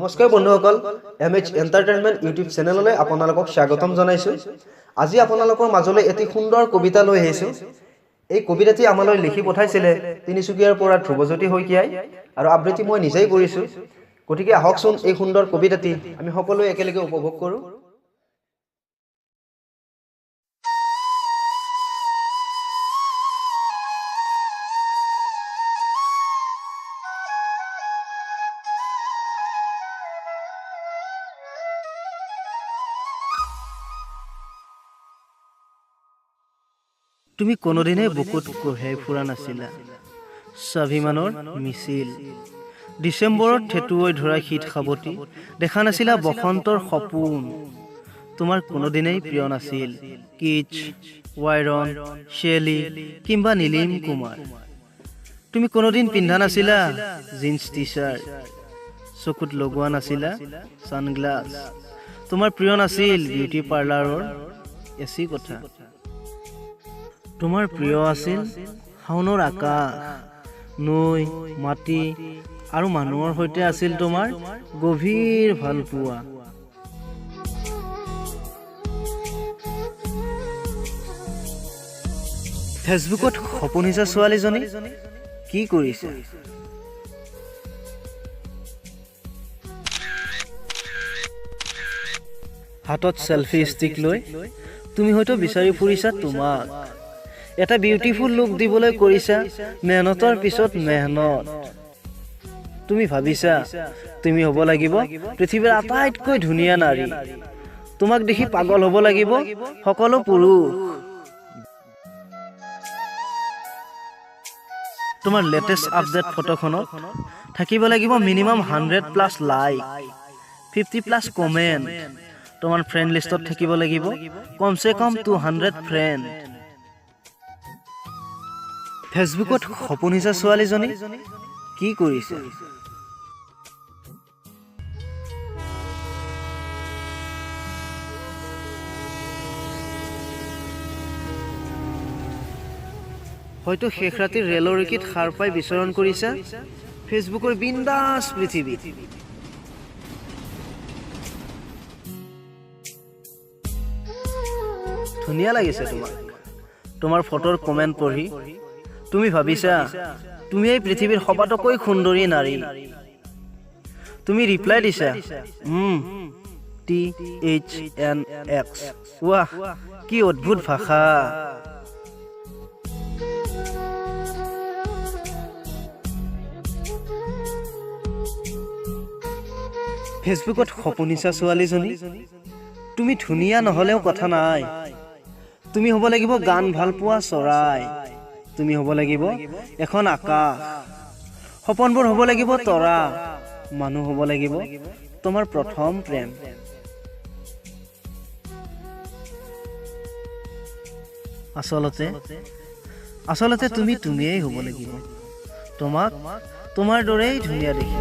নমস্কাৰ বন্ধুসকল, MH entertainment YouTube চেনেললৈ আপোনালোকক স্বাগতম জনাইছোঁ। আজি আপোনালোকৰ মাজলৈ এটি সুন্দৰ কবিতা লৈ আহিছোঁ। এই কবিতাটি আমালৈ লিখি পঠাইছিলে তিনিচুকীয়াৰ পৰা ধ্ৰুৱজ্যোতি শইকীয়াই আৰু আবৃত্তি মই নিজেই কৰিছোঁ। গতিকে আহকচোন এই সুন্দৰ কবিতাটি আমি সকলোৱে একেলগে উপভোগ কৰোঁ। তুমি কোনোদিনে বুকুত কঢ়িয়াই ফুৰা নাছিলা স্বাভিমানৰ মিছিল। ডিচেম্বৰত ঠেটুৱৈ ধৰা শীত সাৱটি দেখা নাছিলা বসন্তৰ সপোন। তোমাৰ কোনোদিনেই প্ৰিয় নাছিল কিটছ, ৱাইৰন, শেলী কিম্বা নীলিম কুমাৰ। তুমি কোনোদিন পিন্ধা নাছিলা জিন্স টি চাৰ্ট, চকুত লগোৱা নাছিলা ছানগ্লাছ। তোমাৰ প্ৰিয় নাছিল বিউটি পাৰ্লাৰৰ এচি কথা। তোমাৰ প্ৰিয় আছিল শাওনৰ আকাশ, নৈ, মাটি আৰু মানুহৰ সৈতে আছিল তোমাৰ গভীৰ ভালপোৱা। ফেচবুকত সপোনিছা ছোৱালীজনী কি কৰিছে? হাতত চেলফি ষ্টিক লৈ তুমি হয়তো বিচাৰি ফুৰিছা তোমাক। এটা বিউটিফুল লুক দিবলৈ কৰিছা মেহনতৰ পিছত মেহনত। তুমি ভাবিছা তুমি হ'ব লাগিব পৃথিৱীৰ আটাইতকৈ ধুনীয়া নাৰী। তোমাক দেখি পাগল হ'ব লাগিব সকলো পুৰুষ। তোমাৰ লেটেষ্ট আপডেট ফটোখনত থাকিব লাগিব মিনিমাম 100+ লাইক, 50+ কমেণ্ট। তোমাৰ ফ্ৰেণ্ড লিষ্টত থাকিব লাগিব কমচে কম 200 ফ্ৰেণ্ড। ফেচবুকত সপোনিছা ছোৱালীজনী কি কৰিছে? হয়তো শেষ ৰাতিৰ ৰেলৰ ৰিকিত সাৰ পাই বিচৰণ কৰিছা ফেচবুকৰ বিন্দাছ পৃথিৱীত। ধুনীয়া লাগিছে তোমাক তোমাৰ ফটোৰ কমেণ্ট পঢ়ি। তুমি ভাবিছা তুমি এই পৃথিৱীৰ সবাতোকৈ সুন্দৰী নাৰী। তুমি ৰিপ্লাই দিছা THNX। ৱাহ, কি অদ্ভুত ভাষা। ফেচবুকত সপোনিছা ছোৱালীজনী তুমি ধুনীয়া নহ'লেও কথা নাই। তুমি হ'ব লাগিব গান ভাল পোৱা চৰাই। তুমি হ'ব লাগিব এখন আকাশ। সপোনবোৰ হ'ব লাগিব তৰা। মানুহ হ'ব লাগিব তোমাৰ প্ৰথম প্ৰেম। আচলতে তুমি তুমিয়েই হ'ব লাগিব। তোমাক তোমাৰ দৰেই ধুনীয়া দেখি।